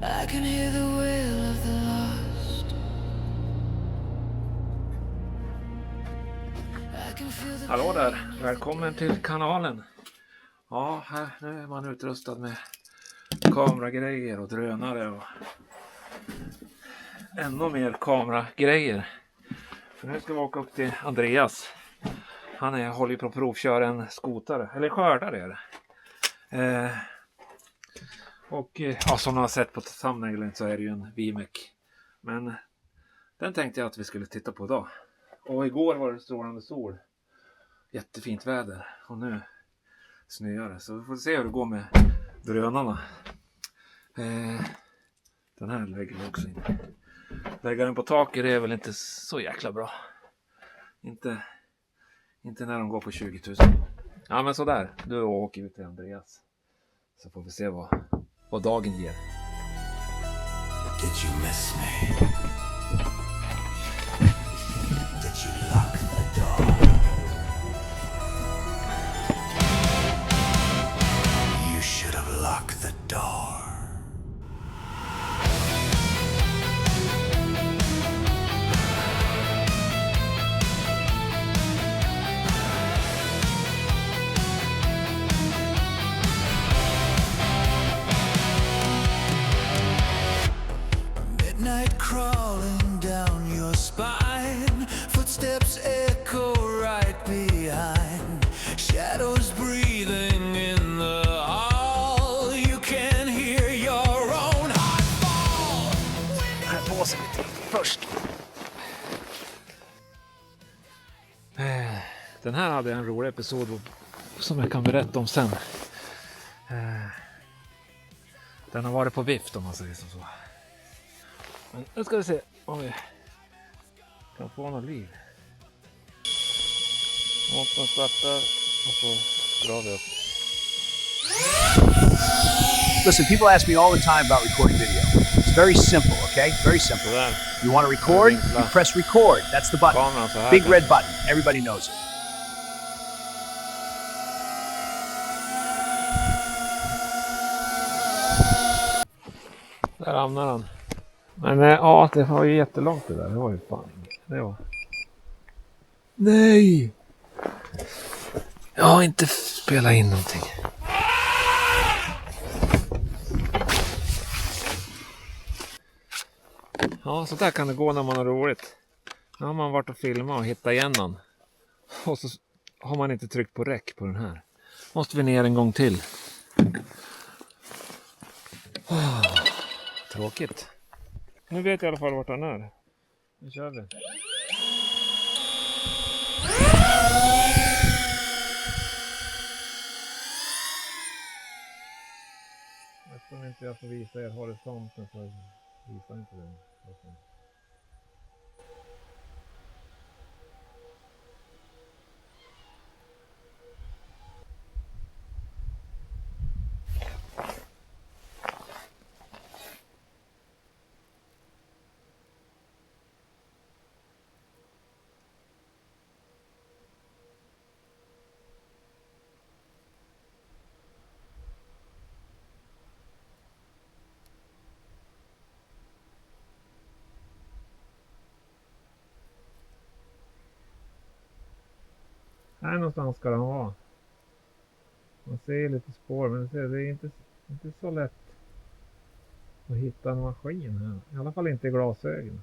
I can hear the wail of the lost. I can feel the Hallå där, välkommen till kanalen. Ja, här nu är man utrustad med kameragrejer och drönare och ännu mer kameragrejer. För nu ska vi åka upp till Andreas. Han håller på att provköra en skotare, eller skördare är det. Och som ni har sett på thumbnailen så är det ju en VMAX. Men den tänkte jag att vi skulle titta på idag. Och igår var det strålande sol. Jättefint väder. Och nu snöar det. Så vi får se hur det går med drönarna. Den här lägger vi också in. Lägga den på taket är väl inte så jäkla bra. Inte när de går på 20 000. Ja men sådär. Nu åker vi till Andreas. Så får vi se vad dagen ger. Did you miss me? Did you lock the door? You should have locked the door. Midnight crawling down your spine, footsteps echo right behind, shadows breathing in the hall. You can hear your own heart fall. Här på sig lite först. Den här hade en rolig episod som jag kan berätta om sen. Den har varit på vift om man säger så. Men nu ska vi se om vi kan få något liv. Motorn startar och så drar vi upp. Listen, people ask me all the time about recording video. It's very simple, okay? Very simple. You want to record, you press record. That's the button. Big red button. Everybody knows it. Där hamnar han. Men ja, det var ju jättelångt det där. Det var ju fan det var. Nej! Jag har inte spelat in någonting. Ja, så där kan det gå när man har roligt. Nu har man varit och filmat och hittat igen någon. Och så har man inte tryckt på räck på den här. Måste vi ner en gång till. Tråkigt. Nu vet jag i alla fall vart han är. Nu kör vi. Eftersom inte jag får visa er horisonten så visar inte den. Här någonstans ska den vara. Man ser lite spår men det är inte så lätt att hitta en maskin här. I alla fall inte i glasögon.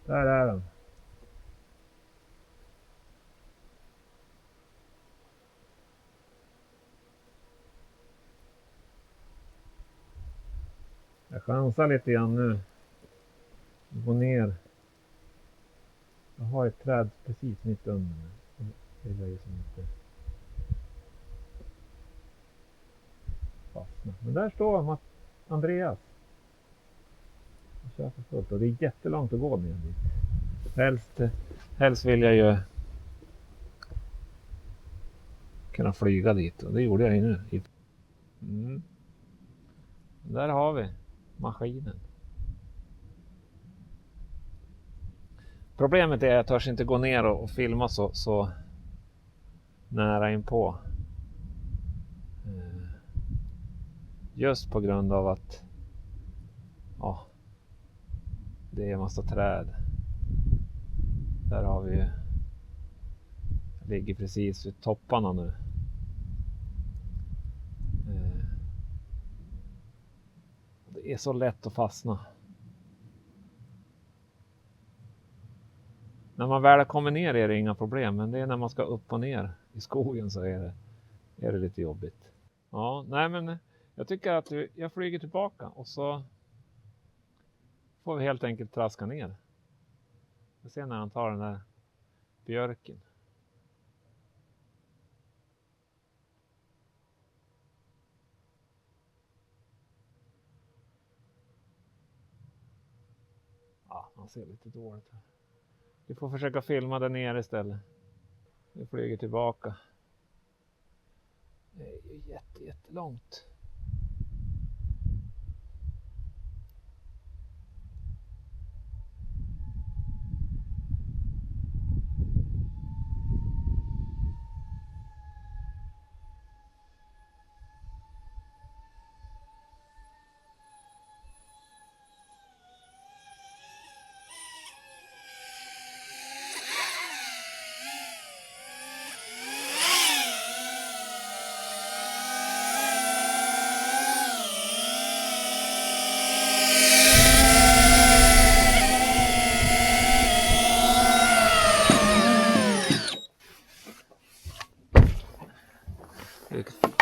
Där är den. Jag chansar lite grann nu. Gå ner. Jag har ett träd precis mitt under mig. Det är ju som inte fastnar. Men där står Andreas. Jag kör för fullt och det är jättelångt att gå ner dit. Helst vill jag ju kunna flyga dit och det gjorde jag ju nu. Där har vi maskinen. Problemet är att jag törs inte gå ner och filma så nära inpå. Just på grund av att det är en massa träd. Där har vi ju, ligger precis vid topparna nu. Det är så lätt att fastna. När man väl kommer ner är det inga problem, men det är när man ska upp och ner i skogen så är det lite jobbigt. Ja, nej men jag tycker att jag flyger tillbaka och så får vi helt enkelt traska ner. Jag ser när han tar den där björken. Ja, han ser lite dåligt här. Vi får försöka filma där nere istället. Vi flyger tillbaka. Det är ju jättelångt.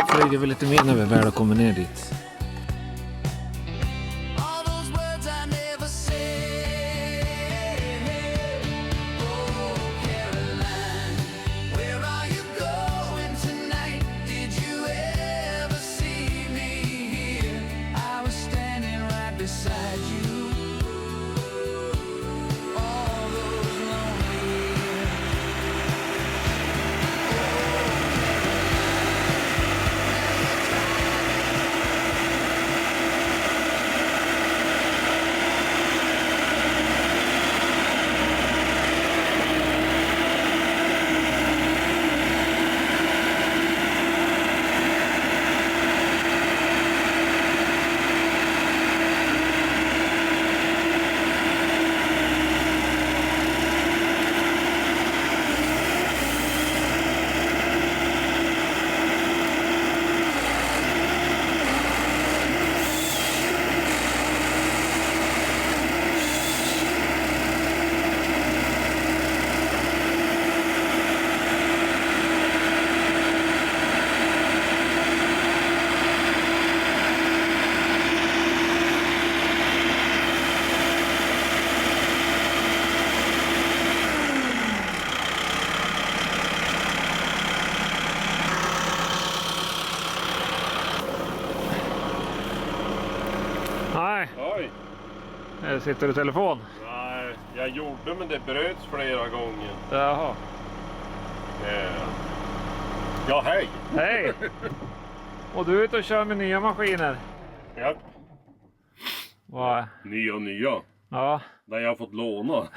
Flyger vi lite mer när vi väl kommer ner dit. All those words I never said. Oh, Caroline, where are you going tonight? Did you ever see me here? I was standing right beside you. All those lonely years. Nej, Oj, sitter du i telefon? nej, jag gjorde men det bröts flera gånger. Jaha. Ja, hej! Hej! Och du är ute och kör med nya maskiner? Ja, Va? nya. Ja. Där jag har fått låna.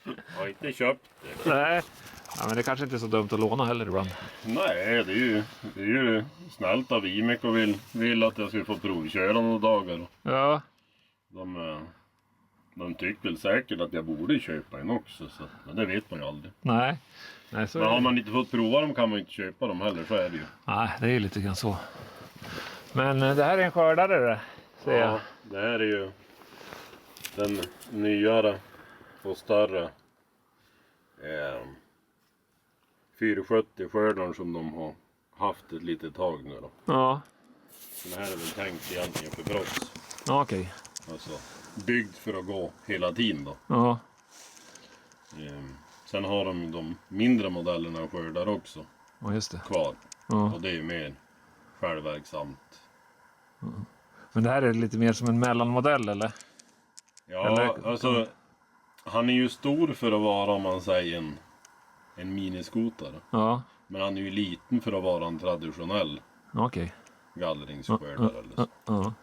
Jag har inte köpt det. Nej. Ja, men det kanske inte är så dumt att låna heller ibland. Nej, det är ju snällt av Imek och vill att jag ska få provköra några dagar. Ja. De tycker väl säkert att jag borde köpa en också, så, men det vet man ju aldrig. Nej. Nej, så Men har man inte fått prova dem kan man inte köpa dem heller, så är det ju. Nej, det är ju lite grann så. Men det här är en skördare det, ser jag. Ja, det här är ju den nyare och större 470 skördaren som de har haft ett litet tag nu då. Ja. Den här är väl tänkt egentligen för proffs. Ja, okej. Alltså byggd för att gå hela tiden då. Ja. Sen har de mindre modellerna och skördar också Ja, just det. kvar. Ja. Och det är ju mer självverksamt. Men det här är lite mer som en mellanmodell eller? Ja, Eller- alltså han är ju stor för att vara, om man säger, en miniskotare. Ja. Men han är ju liten för att vara en traditionell Okej. gallringsskördare eller så. Ja.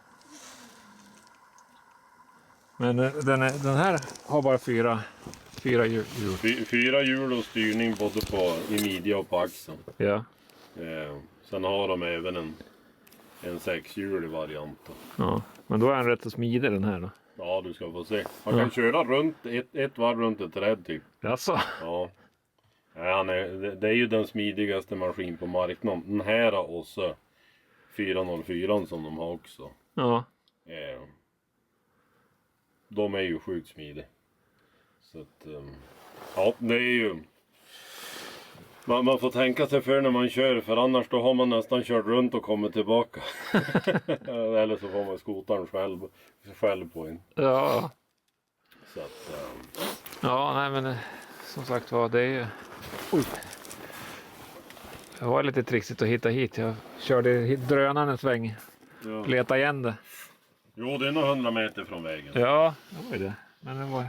Men den här har bara fyra 4 hjul. 4 hjul och styrning både i midja och på axeln. Ja. Sen har de även en 6-hjulig variant. Ja, men då är den rätt så smidig den här då. Ja, du ska få se. Man kan köra runt ett varv runt ett träd typ. Jaså? Ja. Det är ju den smidigaste maskin på marknaden. Den här och så 404 som de har också. Ja. De är ju sjukt smidiga. Så att, ja, det är ju... Man får tänka sig för när man kör, för annars då har man nästan kört runt och kommit tillbaka. Eller så får man skotaren själv på en. Ja. Så att, Ja, nej men som sagt var, det är ju... Oj. Det var lite trixigt att hitta hit. Jag körde drönaren en sväng. ja. Leta igen det. Jo, det är nog 100 meter från vägen. Ja, det var ju det. Men det var...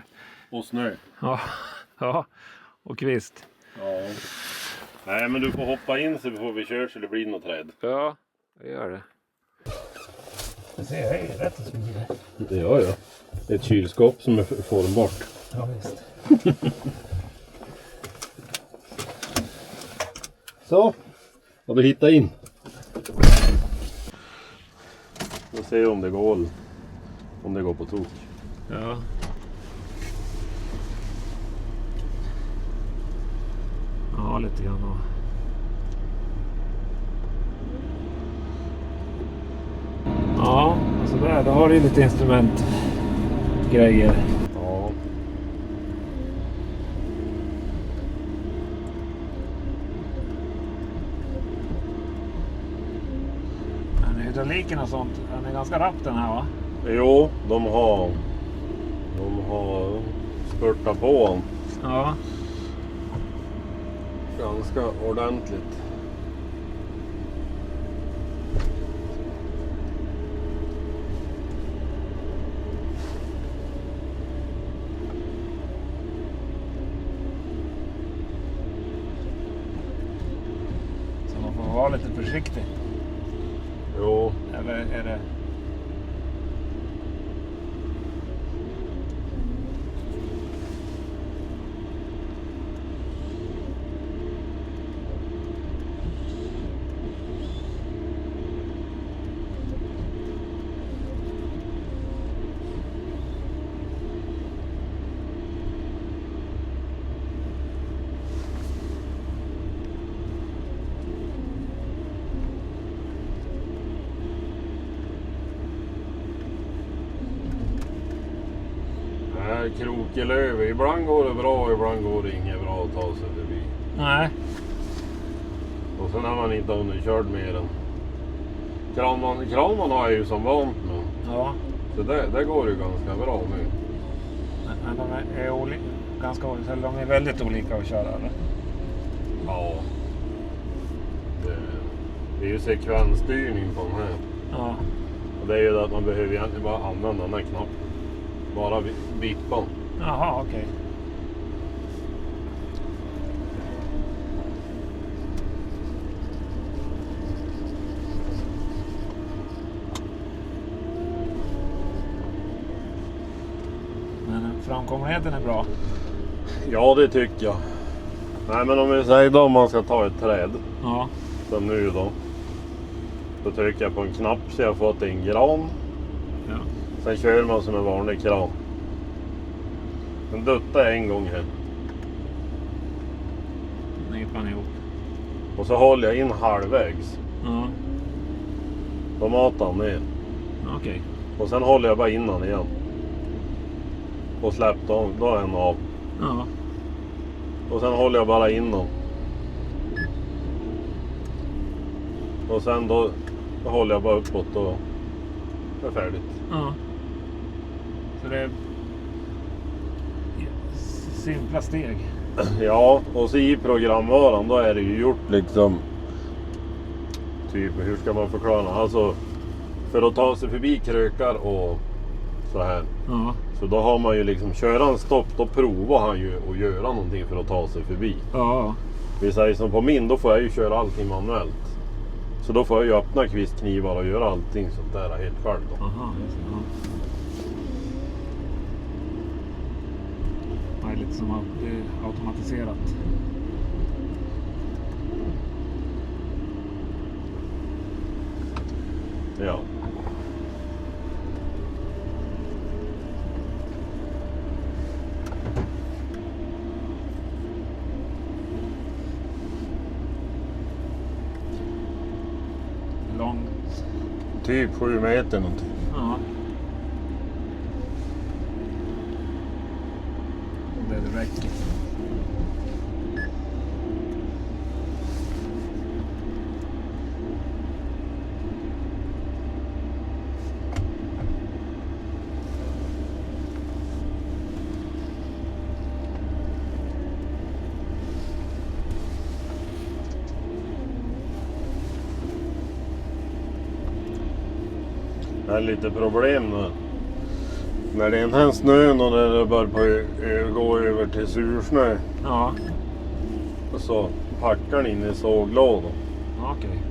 Och snö. Ja. Och kvist. Ja. Nej, men du får hoppa in så får vi köra så det blir något träd. Ja, det gör det. Jag ser, jag är rätt smidig. Ja. Det är ett kylskåp som är formbart. Ja, visst. Så, har vi hittat in. Vi ser om det går på tok. Ja. Ja, lite grann. Ja, alltså där, då har du lite instrumentgrejer. Ja. Men hydrauliken och sånt, den är ganska rapp den här va? Jo, de har spurtat på Ja. ganska ordentligt. Så man får vara lite försiktig. Jo, Eller är det... Krokelöv. Ibland går det bra, ibland går det inget bra att ta sig förbi. Nej. Och sen har man inte underkörd mer än... Kranman har jag ju som vant med. Ja. Så det går ju ganska bra nu. Men de är ganska olika, eller de är väldigt olika att köra eller? Ja. Det är ju sekvensstyrning på den här. Ja. Och det är ju att man behöver egentligen bara använda den här knappen. Bara vippan. Jaha, okej. Men framkomligheten är bra. Ja, det tycker jag. Nej, men om vi säger då om man ska ta ett träd. Ja. Som nu då. Då trycker jag på en knapp så jag får att det är en gran. Ja. Sen kör man som en vanlig kran. Den duttar jag en gång här. Nyper man ihop. Och så håller jag in halvvägs. Ja. Då matar han ner. Okej. Och sen håller jag bara in han igen. Och släppt av. Då är han av. Ja. Och sen håller jag bara in honom. Och sen då håller jag bara uppåt och det är färdigt. Ja. Så det är simpla steg. Ja, och så i programvaran då är det ju gjort liksom typ, hur ska man förklara? Alltså för att ta sig förbi krökar och så här. Ja. Så då har man ju liksom, kör han stopp, då provar han ju att göra någonting för att ta sig förbi. Ja. Vi säger som på min, då får jag ju köra allting manuellt. Så då får jag ju öppna kvistknivar och göra allting sånt där helt själv då. Aha, just det. Ja. Det är lite som att det är automatiserat. Ja. Långt. Typ 7 meter någonting. Ja. Det räcker. Det är lite problem när det är den här snön och när det börjar gå över till sursnö. Ja. Och så packar den in i såglådan. Okej.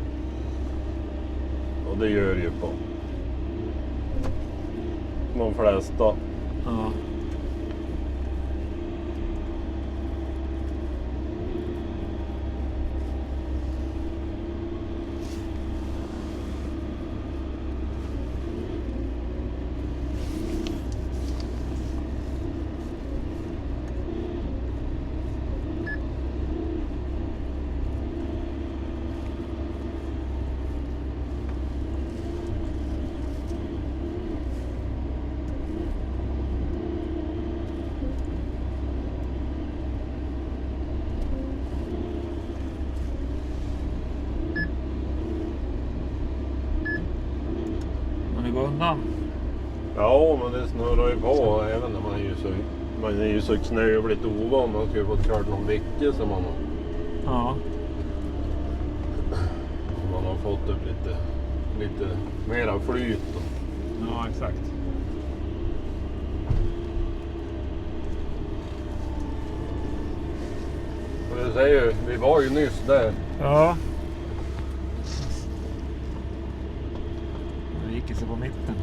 Och det gör ju på de flesta. Ja. Undan. Ja, men det snurrar ju på även när man är ju så knövligt ovan. Man ska ju få kört någon vecka som man har fått upp lite mera flyt då. Ja, exakt. Och det säger ju, vi var ju nyss där. Ja. Det gick sig på mitten.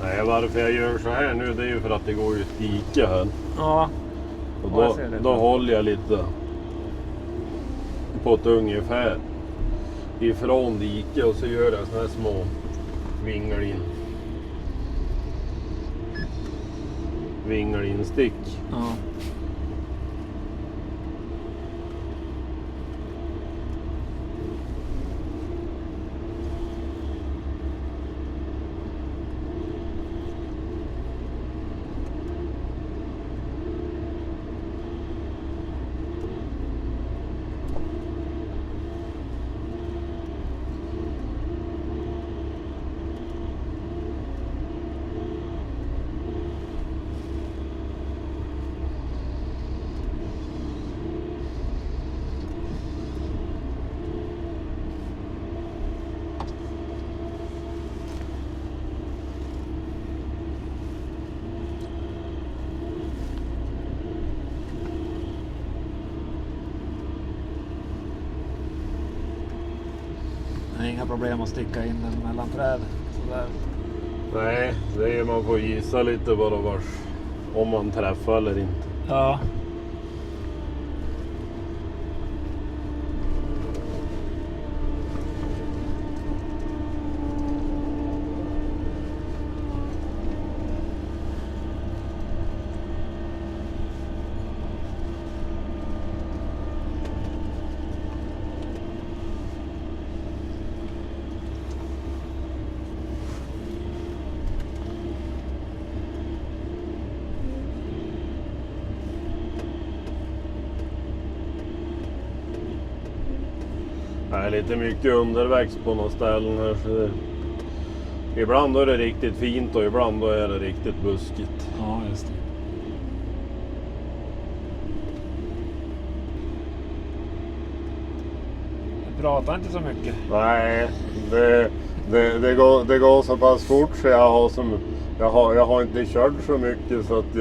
Nej, varför jag gör så här nu, det är ju för att det går ju ett dike här. Ja. Och då håller jag lite på ett ungefär ifrån dike och så gör jag såna här små vingelinstick. Ja. Det är inga problem att sticka in den mellan träd. Sådär. Nej, det är man får gissa lite bara om man träffar eller inte. Ja. Det är lite mycket underväxt på några ställen här. Så ibland är det riktigt fint och ibland är det riktigt buskigt. Ja, just det. pratar inte så mycket. Nej, det går så pass fort så jag har inte kört så mycket så att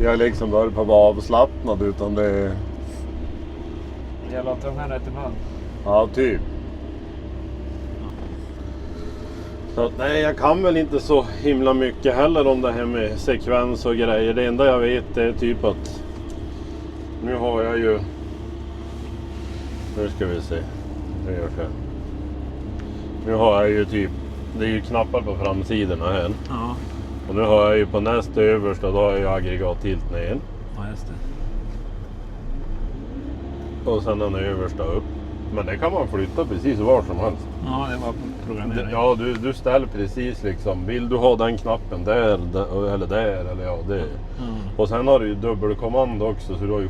jag liksom börjar på att vara avslappnad utan det är... Det gäller att tungan rätt i mun. Ja, typ. Så att, nej, jag kan väl inte så himla mycket heller om det här med sekvens och grejer. Det enda jag vet är typ att nu har jag ju... Nu ska vi se. Det gör så här. Nu har jag ju typ... Det är ju knappar på framsidorna här. Ja. Och nu har jag ju på nästa översta, då har jag ju aggregattilt ner. Ja, just det. Och sen den översta upp. Men det kan man flytta precis var som helst. Ja, det var programmering. Ja, du ställer precis liksom. Vill du ha den knappen där eller där eller ja det. Och sen har du ju dubbelkommando också så du har ju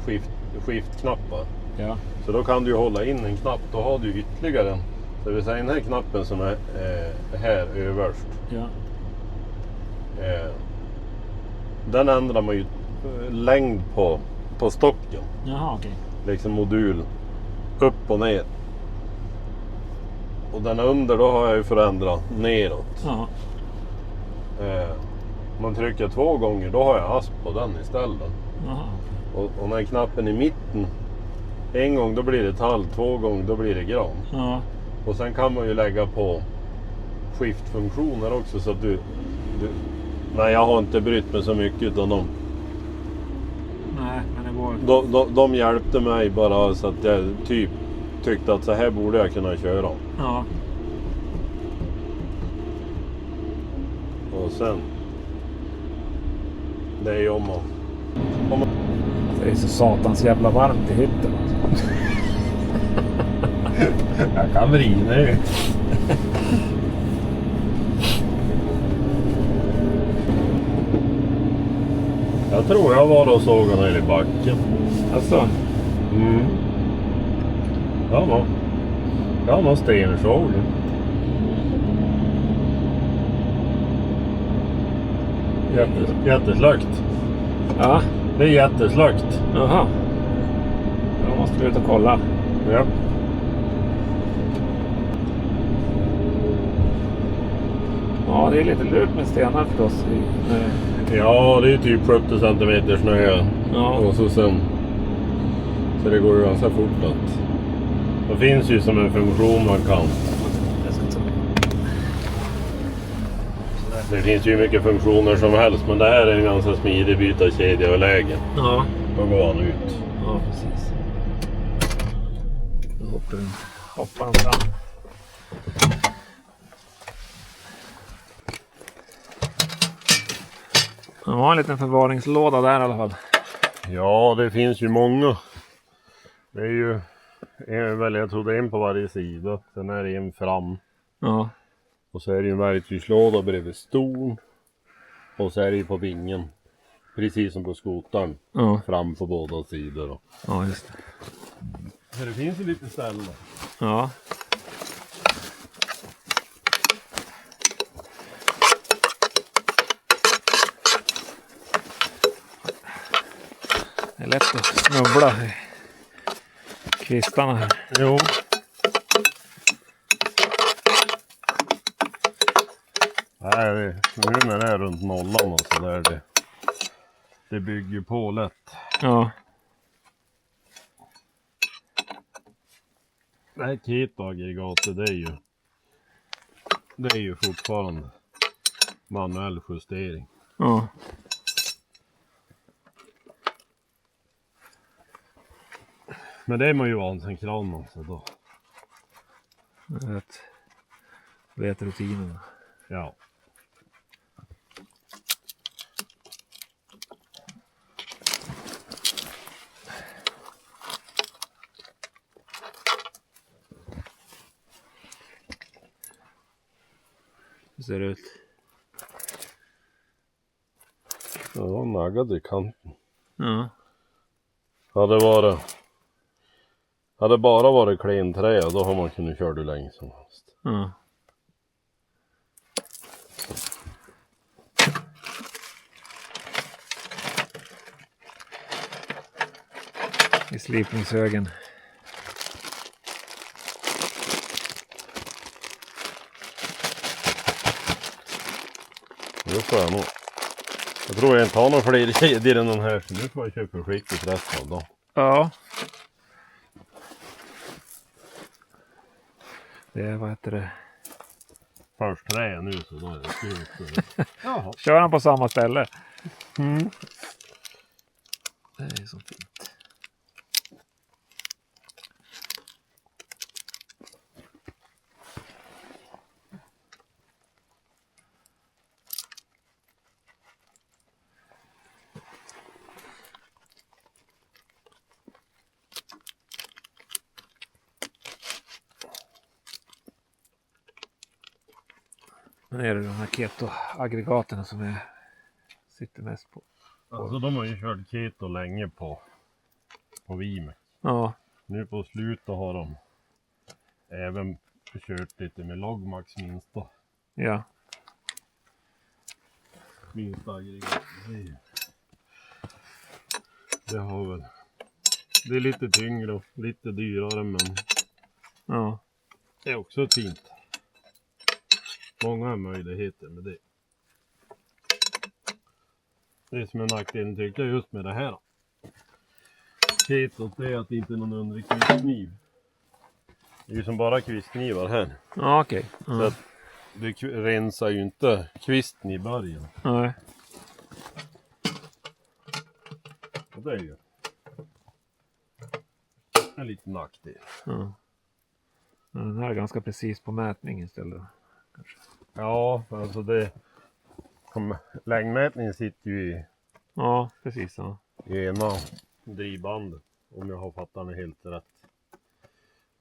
skiftknappar. Ja. Så då kan du ju hålla in en knapp. Då har du ytterligare en. Så vi säger den här knappen som är här överst. Ja. Den ändrar man ju längd på stocken. Jaha, okej. Liksom modul upp och ner. Och den under då har jag ju förändrat neråt. Ja. Man trycker 2 gånger då har jag asp på den istället. Jaha. Och när knappen i mitten 1 gång då blir det tall, 2 gånger då blir det gran. Ja. Och sen kan man ju lägga på skiftfunktioner också så att du nej, jag har inte brytt mig så mycket utan dem. Nej, men det går. De hjälpte mig bara så att jag typ tyckte att så här borde jag kunna köra. Ja. Och sen det är ju om man Det är så satans jävla varmt i hytten. jag kan vrida ju. Jag tror jag var och såg den här i backen. Alltså. Ja, man stensåg. Jätteslakt. Ja. Det är jätteslakt. Jaha. Jag måste ut och kolla. Ja. Ja, det är lite lurt med stenar förstås. Ja, det är typ 70 centimeter snö. Ja. Och så sen... Så det går ju ganska fort att... Det finns ju som en funktion man kan. Jag ska ta. Det finns ju mycket funktioner som helst. Men det här är en ganska smidig byta kedja och läge. Ja. Då går han ut. Ja, precis. Då hoppar den fram. Det var en liten förvaringslåda där i alla fall. Ja, det finns ju många. Det är ju... Jag tror det är en på varje sida. Sen är det en fram. Ja. Och så är det ju en verktygslåda bredvid stolen. Och så är det ju på vingen. Precis som på skotaren. Ja. Fram på båda sidor då. Ja, just det. Så det finns ju lite ställen. Ja. Det är lätt att snubbla i kvistarna här. Jo. Nej, nu när det är runt nollan och så där det bygger ju på lätt. Ja. Det här Keto-aggregatet det är ju fortfarande manuell justering. Ja. Men det är man ju van sen kranen så då. Jag vet rutinerna. Ja. Hur ser det ut? Ja, naggad i kanten. Ja. Hade bara varit klen trä då har man kunnat köra hur länge som helst. Ja. I slipningshögen. det får jag nog. Jag tror jag inte har någon fler kedjor än den här. Så nu får jag köpa skickligt resten av dem. Ja. Det är, vad heter det? Först trä nu så då är det slut. Jaha. Kör han på samma ställe? Mm. Det är så fint. Men är det de här keto-aggregaten som jag sitter mest på? Alltså de har ju kört keto länge på Vime. Ja. Nu på slutet har de även kört lite med Logmax minsta. Ja. Minsta aggregat. Det har väl. Det är lite tyngre och lite dyrare men Ja. det är också fint. Många möjligheter med det. Det som är nackdelen tycker jag just med det här. Ketot är att det inte är någon undre kvistkniv. Det är ju som bara kvistknivar här. Ja, okej. Så Ja. att det rensar ju inte kvisten i början. Nej. Och det är ju en liten nackdel. Ja. Men den här är ganska precis på mätning istället. Kanske. Ja, alltså det. Längdmätningen sitter ju Ja, precis. Ja. i ena drivbandet. Om jag har fattat mig helt rätt.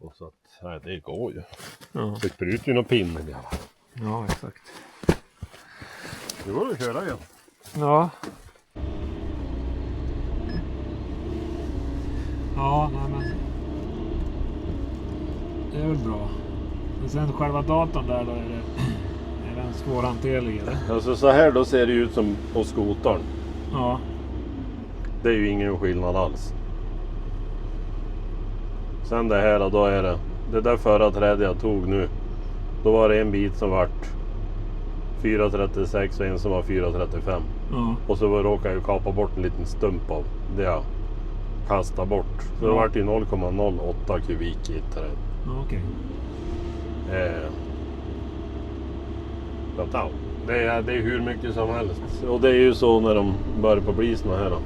Och så att, nej det går ju. Ja. Det sprutar ju någon pinne i alla fall. Ja, exakt. Nu går det att köra igen. Ja. Ja, nej men. Det är väl bra. Men sen själva datorn där då är den svårhanterlig eller? Alltså så här då ser det ut som på skotaren. Ja. Det är ju ingen skillnad alls. Sen det här då är det där förra trädet jag tog nu. Då var det en bit som vart 4,36 och en som var 4,35. Ja. Och så råkade jag kapa bort en liten stump av det jag kastade bort. Så det Ja. vart ju 0,08 kubik i ett träd. Ja, okej. Ja, det är hur mycket som helst. Och det är ju så när de börjar på bli såna här då.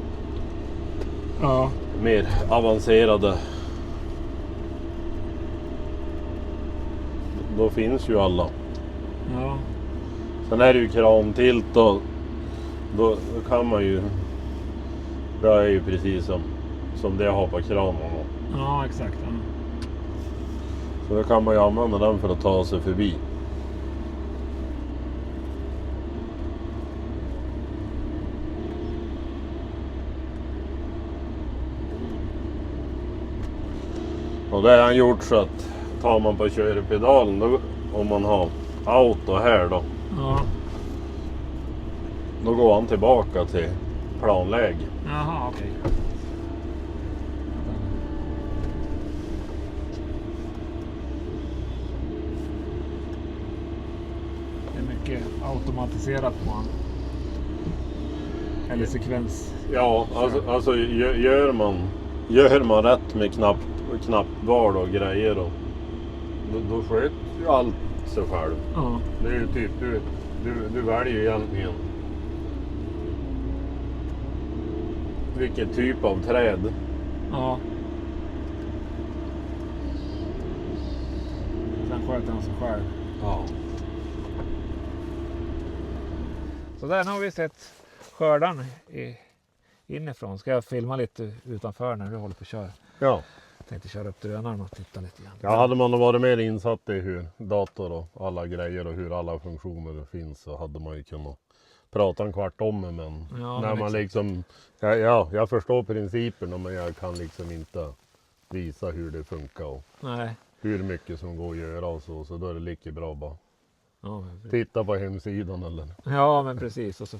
Ja. Mer avancerade. Då finns ju alla. Ja. Sen är det ju kramtilt och då kan man ju. Det är ju precis som det jag har på kramen. Ja, exakt. Ja. Så då kan man ju använda den för att ta sig förbi. Och det har han gjort så att tar man på körpedalen då, om man har auto här då. Ja. Då går han tillbaka till planläge. Jaha, okej. Det är mycket automatiserat på han. Eller sekvens. Ja, alltså gör man rätt med knappval och grejer och då sköter ju allt sig själv. Ja. Det är ju typ du väljer ju egentligen vilken typ av träd. Ja. Sen sköter han sig själv. Ja. Så där, nu har vi sett skördan inifrån. Ska jag filma lite utanför när du håller på att köra? Ja. Jag tänkte köra upp drönaren och titta lite grann. Ja, hade man varit mer insatt i hur dator och alla grejer och hur alla funktioner finns så hade man ju kunnat prata en kvart om det, men Ja, när men man exakt. liksom jag förstår principerna men jag kan liksom inte visa hur det funkar och Nej. hur mycket som går att göra och så då är det lika bra bara Ja, men precis. titta på hemsidan eller. Ja, men precis. Och så...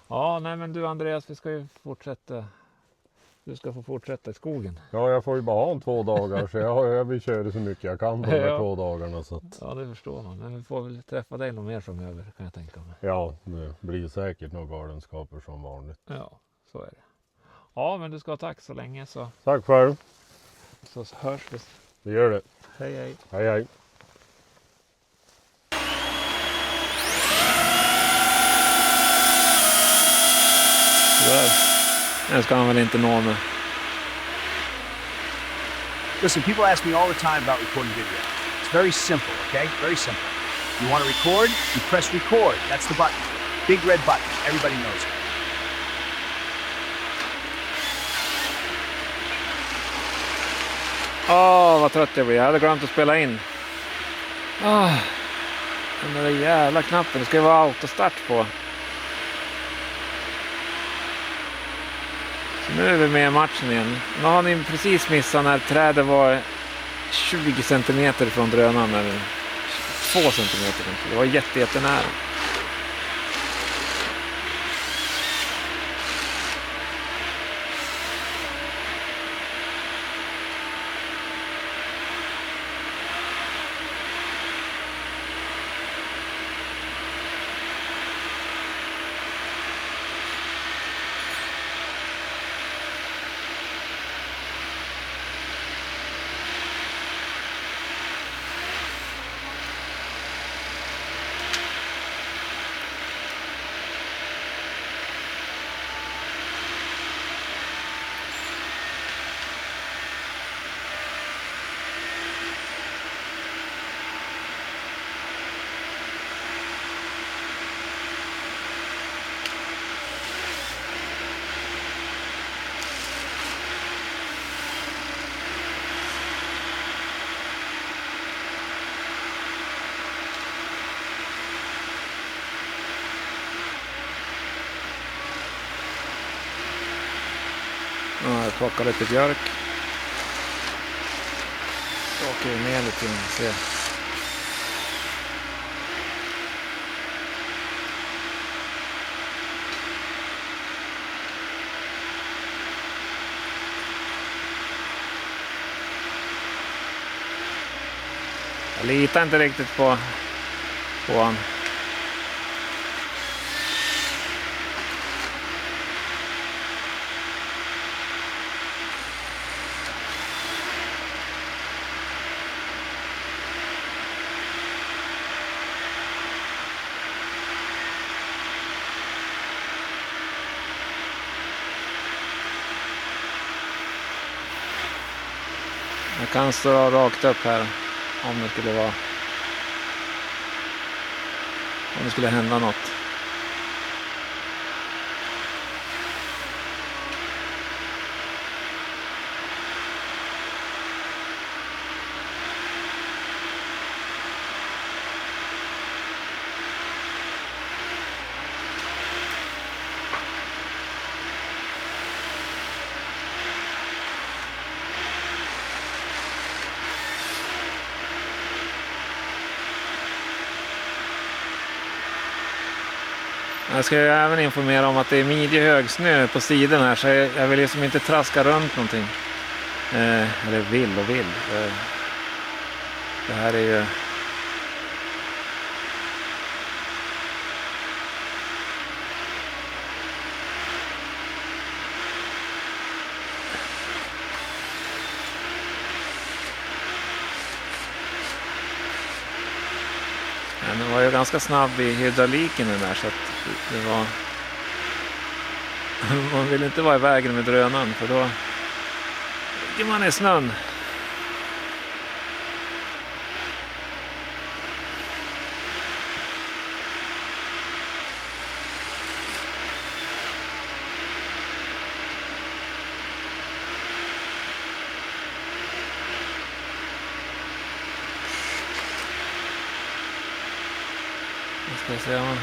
Ja, nej men du Andreas, vi ska ju fortsätta du ska få fortsätta i skogen. Ja, jag får ju bara ha en 2 dagar så jag vill köra så mycket jag kan på de här 2 dagarna. Så att... Ja, det förstår man. Men vi får väl träffa dig någon mer framöver kan jag tänka mig. Ja, det blir säkert några galenskaper som vanligt. Ja, så är det. Ja, men du ska ha tack så länge så Tack själv. så hörs vi. Vi gör det. Hej hej. Hej hej. Den ska han väl inte nå med. Listen, people ask me all the time about recording video. It's very simple, okay? Very simple. You want to record, you press record. That's the button. Big red button. Everybody knows it. Vad trött jag blir. Jag hade glömt att spela in. Den där jävla knappen. Det ska ju vara autostart på. Så nu är vi med i matchen igen. Nu har ni precis missat när trädet var 20 cm från drönaren. Eller 2 cm. Det var jättenära. Ja, jag plockar lite björk. Så åker vi ner lite och ser. Jag litar inte riktigt på han. Jag kan stå rakt upp här om det skulle vara. Om det skulle hända något. Jag ska ju även informera om att det är midjehög snö på sidan här så jag vill liksom inte traska runt någonting. Eller vill. Det här är ju... Den var ju ganska snabb i hydrauliken den där så att det var... Man vill inte vara i vägen med drönaren för då ligger man i snön. Ska jag säga.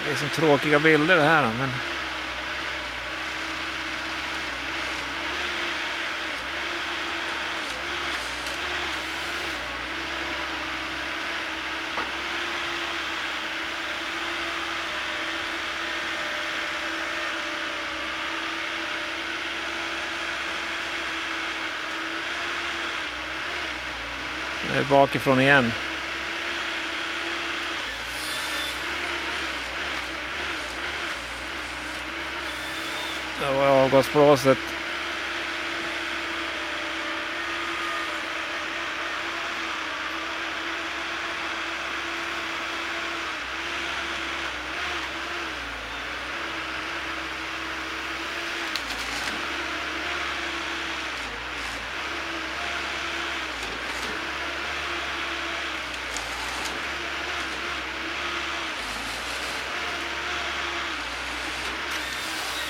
Det är som tråkiga bilder det här men bakifrån igen. Det var avgasblåset.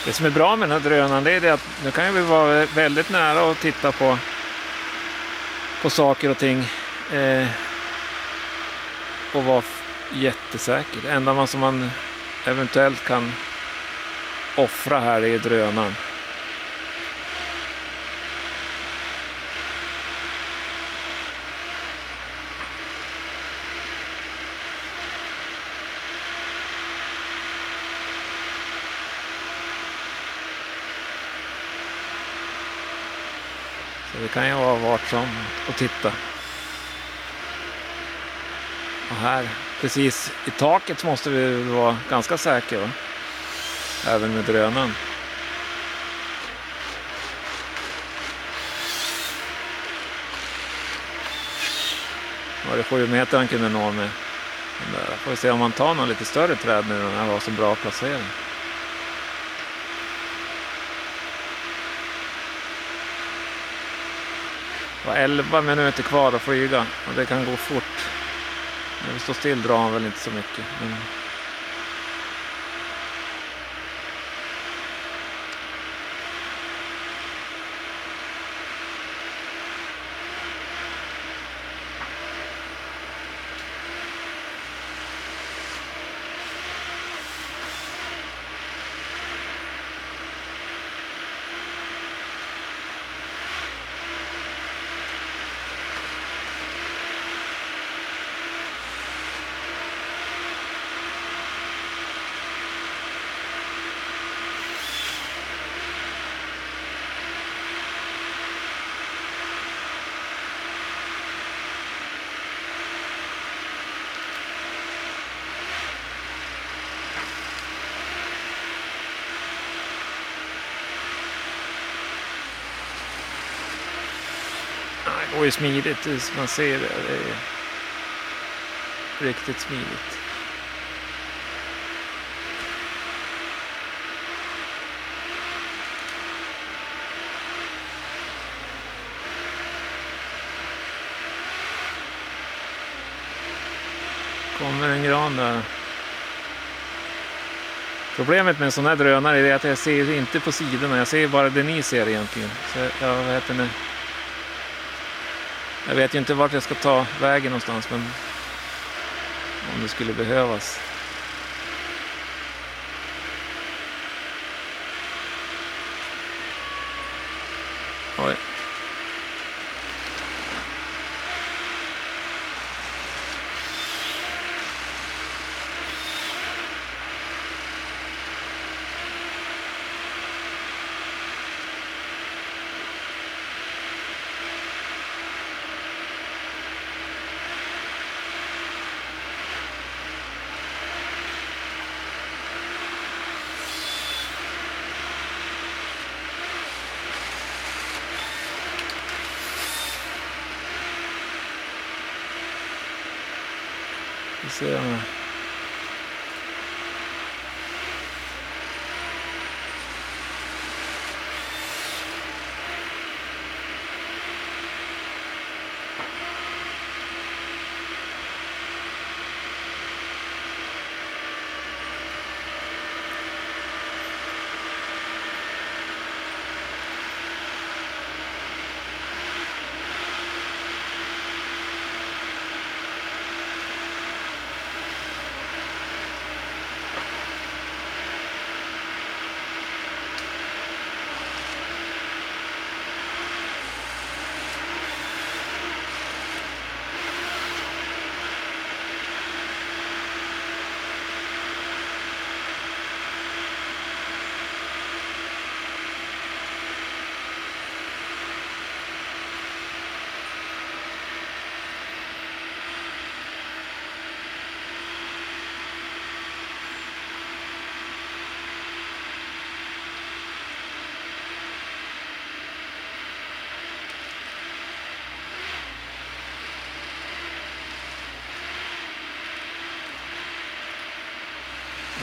Det som är bra med den här drönaren, det är det att nu kan vi vara väldigt nära och titta på saker och ting och vara jättesäker. Det enda som man eventuellt kan offra här är drönaren. Så det kan ju vara varsam och titta. Och här, precis i taket måste vi vara ganska säkra, va? Även med drönaren. Var det 7 meter han kunde nå med. Får vi se om man tar någon lite större träd nu när den här var så bra placering. Det var 11 minuter kvar att flyga och det kan gå fort. När vi står still drar han väl inte så mycket. Men... Det går ju smidigt, man ser det, det är riktigt smidigt. Kommer en gran där. Problemet med en sån här drönare är att jag ser inte på sidorna, jag ser bara det ni ser egentligen. Så jag vet ju inte vart jag ska ta vägen någonstans, men om det skulle behövas. Oj. Vi ser om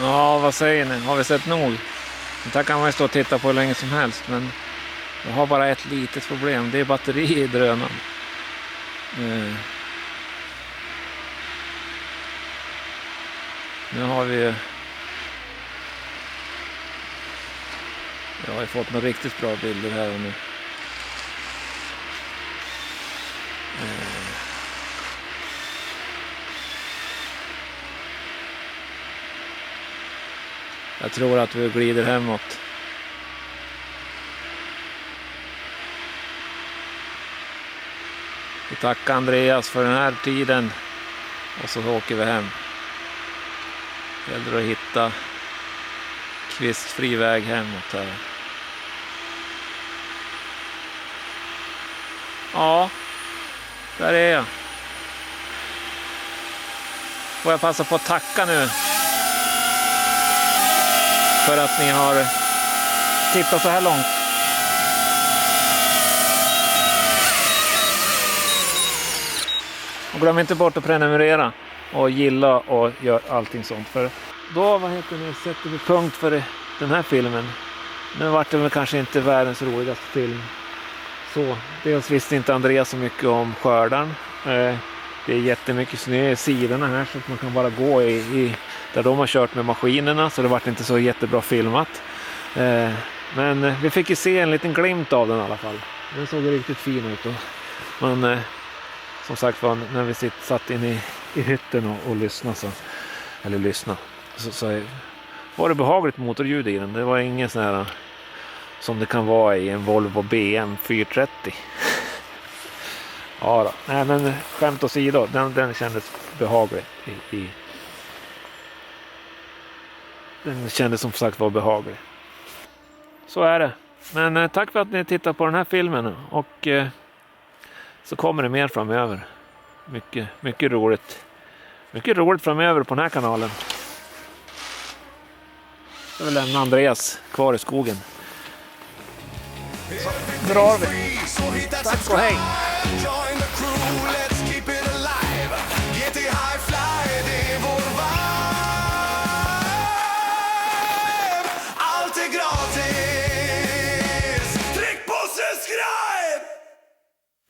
Ja, vad säger ni? Har vi sett nog? Det här kan man ju stå och titta på hur länge som helst, men jag har bara ett litet problem. Det är batteri i drönaren. Nu har vi... Jag har ju fått några riktigt bra bilder här och nu. Jag tror att vi glider hemåt. Vi tackar Andreas för den här tiden. Och så åker vi hem. Det gäller att hitta kvistfri väg hemåt här. Ja, där är jag. Får jag passa på att tacka nu för att ni har tittat så här långt. Och glöm inte bort att prenumerera och gilla och gör allting sånt. För då sätter vi punkt för den här filmen. Nu var det väl kanske inte världens roligaste film. Så, dels visste inte Andreas så mycket om skördan. Det är jättemycket snö i sidorna här så att man kan bara gå i där de har kört med maskinerna, så det var inte så jättebra filmat. Men vi fick ju se en liten glimt av den i alla fall. Den såg riktigt fin ut. Men som sagt var, när vi satt in i hytten och lyssnade så var det behagligt motorljud i den. Det var ingen sån här som det kan vara i en Volvo BM 430. Ja då. Nej, men skämt åsido, den kändes behaglig. Den kändes som sagt var behaglig. Så är det. Men tack för att ni tittar på den här filmen. Och så kommer det mer framöver. Mycket roligt. Mycket roligt framöver på den här kanalen. Jag vill lämna Andreas kvar i skogen. Så drar vi. Tack och hej.